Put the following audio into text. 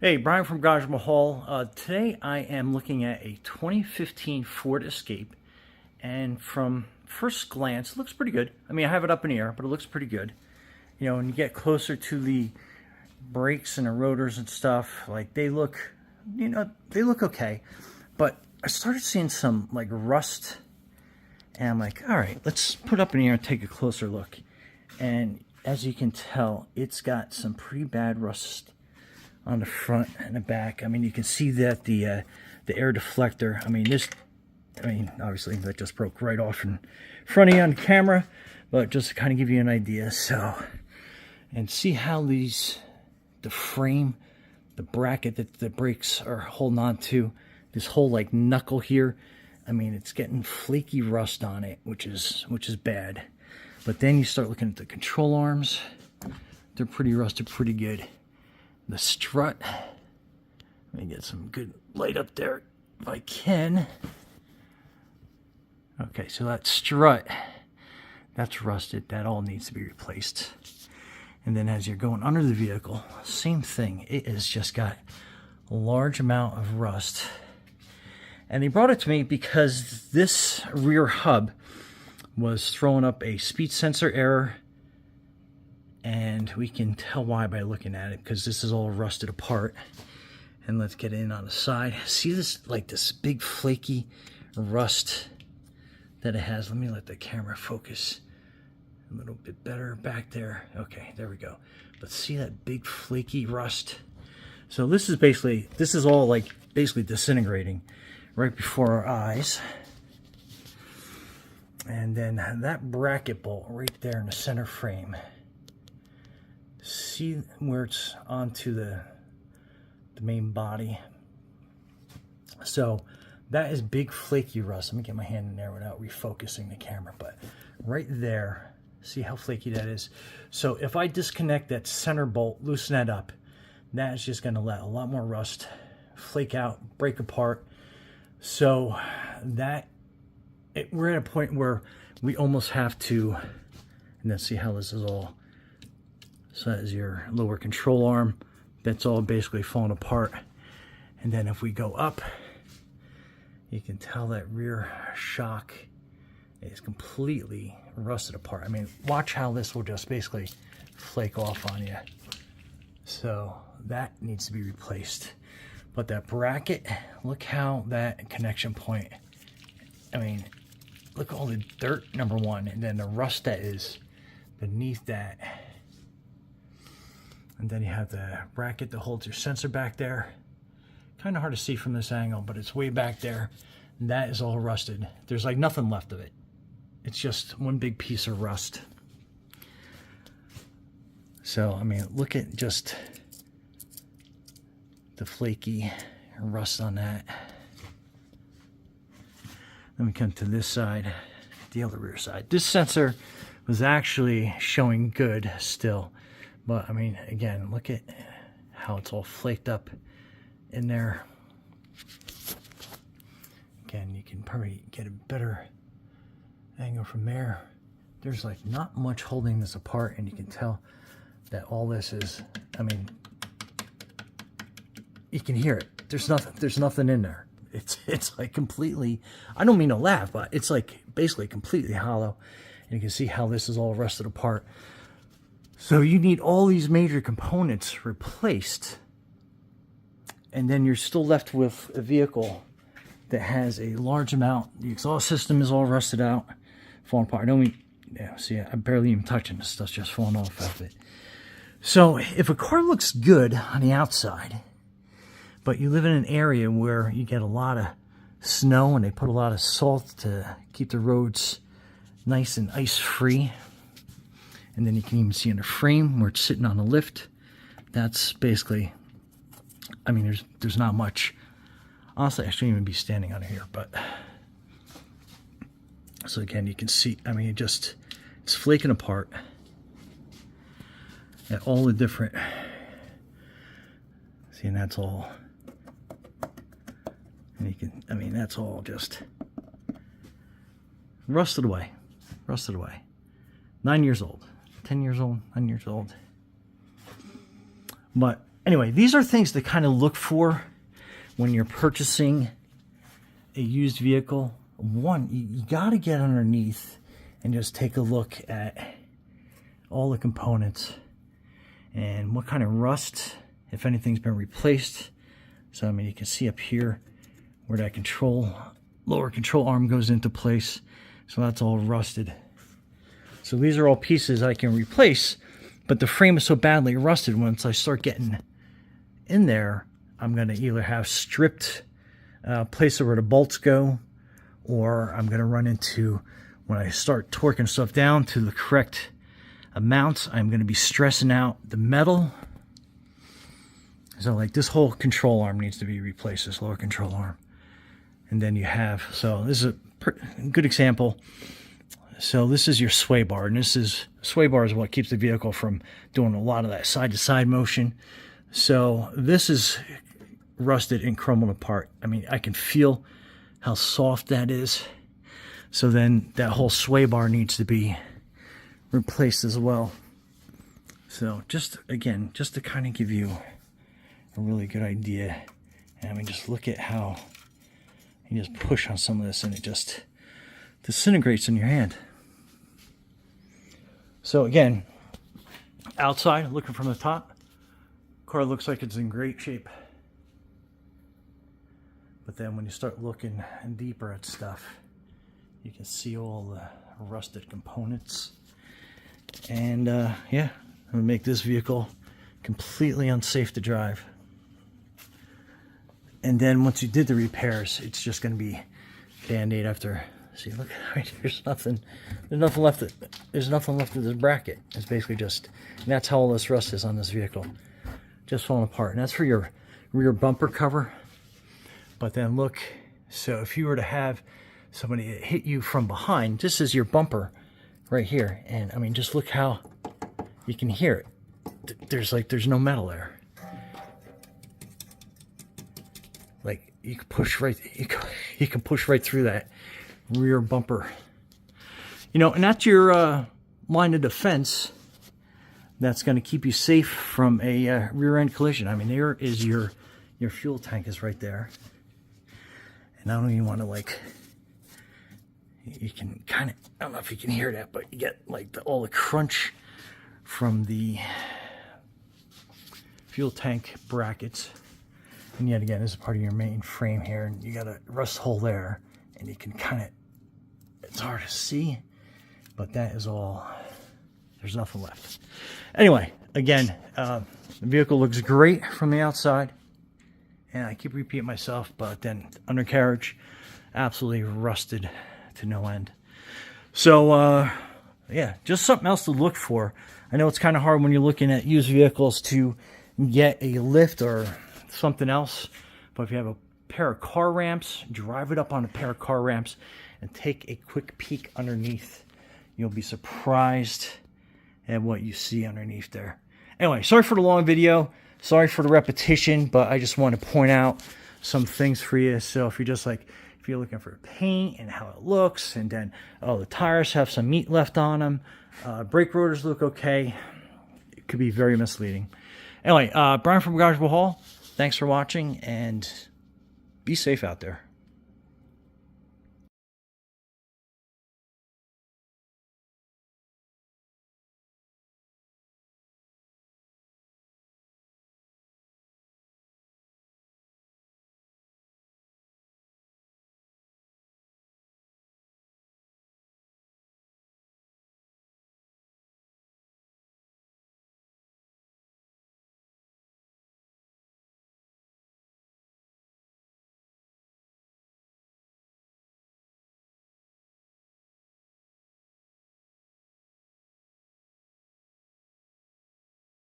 Hey, Brian from Garage Mahal. Today I am looking at a 2015 Ford Escape, and from first glance, it looks pretty good. I mean, I have it up in the air, but it looks pretty good. You know, when you get closer to the brakes and the rotors and stuff, like they look, they look okay. But I started seeing some like rust, and I'm like, all right, let's put it up in the air and take a closer look. And as you can tell, it's got some pretty bad rust on the front and the back. I mean, you can see that the air deflector, obviously that just broke right off in front of you on camera, but just to kind of give you an idea. So, and see how the frame, the bracket that the brakes are holding on to, this whole like knuckle here, I mean, it's getting flaky rust on it, which is bad. But then you start looking at the control arms, they're pretty rusted, pretty good. The strut, let me get some good light up there if I can. Okay, so that strut, that's rusted. That all needs to be replaced. And then as you're going under the vehicle, same thing. It has just got a large amount of rust. And they brought it to me because this rear hub was throwing up a speed sensor error. And we can tell why by looking at it, because this is all rusted apart. And let's get in on the side. See this, like this big flaky rust that it has. Let me let the camera focus a little bit better back there. Okay, there we go. But see that big flaky rust? So this is all like basically disintegrating right before our eyes. And then that bracket bolt right there in the center frame. See where it's onto the main body. So that is big flaky rust. Let me get my hand in there without refocusing the camera, but right there, see how flaky that is? So if I disconnect that center bolt, loosen that up, that is just going to let a lot more rust flake out, break apart. So we're at a point where we almost have to, and then see how this is all. So that is your lower control arm. That's all basically falling apart. And then if we go up, you can tell that rear shock is completely rusted apart. I mean, watch how this will just basically flake off on you. So that needs to be replaced. But that bracket, look how that connection point, I mean, look at all the dirt, number one, and then the rust that is beneath that. And then you have the bracket that holds your sensor back there. Kind of hard to see from this angle, but it's way back there. And that is all rusted. There's like nothing left of it. It's just one big piece of rust. So, I mean, look at just the flaky rust on that. Let me come to this side, the other rear side. This sensor was actually showing good still. But, I mean, again, look at how it's all flaked up in there. Again, you can probably get a better angle from there. There's, like, not much holding this apart, and you can tell that all this is, I mean, you can hear it. There's nothing in there. It's like completely, I don't mean to laugh, but it's, like, basically completely hollow. And you can see how this is all rusted apart. So you need all these major components replaced, and then you're still left with a vehicle that has a large amount. The exhaust system is all rusted out, falling apart. See, I'm barely even touching this. Stuff's just falling off of it. So if a car looks good on the outside, but you live in an area where you get a lot of snow and they put a lot of salt to keep the roads nice and ice-free, and then you can even see in the frame where it's sitting on the lift. That's basically, I mean, there's not much. Honestly, I shouldn't even be standing under here, but. So again, you can see, I mean, it's flaking apart at all the different, see, and that's all, and you can, I mean, that's all just rusted away. 9 years old. 10 years old, 9 years old. But Anyway, these are things to kind of look for when you're purchasing a used vehicle. One, you got to get underneath and just take a look at all the components and what kind of rust, if anything's been replaced. So I mean, you can see up here where that lower control arm goes into place. So that's all rusted. So these are all pieces I can replace, but the frame is so badly rusted, once I start getting in there, I'm going to either have stripped places where the bolts go, or I'm going to run into, when I start torquing stuff down to the correct amount, I'm going to be stressing out the metal. So like this whole control arm needs to be replaced, this lower control arm. And then you have, so this is a good example. So this is your sway bar, and sway bar is what keeps the vehicle from doing a lot of that side-to-side motion. So this is rusted and crumbled apart. I mean, I can feel how soft that is. So then that whole sway bar needs to be replaced as well. So just, again, just to kind of give you a really good idea. I mean, just look at how you just push on some of this and it just disintegrates in your hand. So again, outside, looking from the top, car looks like it's in great shape. But then when you start looking deeper at stuff, you can see all the rusted components. And yeah, it would make this vehicle completely unsafe to drive. And then once you did the repairs, it's just going to be Band-Aid after. See, look, right, there's nothing left of this bracket. It's basically just, and that's how all this rust is on this vehicle, just falling apart. And that's for your rear bumper cover. But then look, so if you were to have somebody hit you from behind, this is your bumper right here, and I mean, just look how you can hear it. There's no metal there. Like you can push right, you can push right through that rear bumper. You know, and that's your line of defense. That's going to keep you safe from a rear end collision. I mean, there is your fuel tank is right there. And I don't even want to, like, you can kind of, I don't know if you can hear that, but you get like all the crunch from the fuel tank brackets. And yet again, this is part of your main frame here, and you got a rust hole there, and you can kind of, it's hard to see, but that is all, there's nothing left. Anyway, again, the vehicle looks great from the outside. And I keep repeating myself, but then undercarriage, absolutely rusted to no end. So, yeah, just something else to look for. I know it's kind of hard when you're looking at used vehicles to get a lift or something else. But if you have a pair of car ramps, drive it up on a pair of car ramps and take a quick peek underneath. You'll be surprised at what you see underneath there. Anyway, sorry for the long video. Sorry for the repetition, but I just want to point out some things for you. So if you're just like, if you're looking for paint and how it looks, and then, oh, the tires have some meat left on them, brake rotors look okay, it could be very misleading. Anyway, Brian from Garageable Hall, thanks for watching, and be safe out there.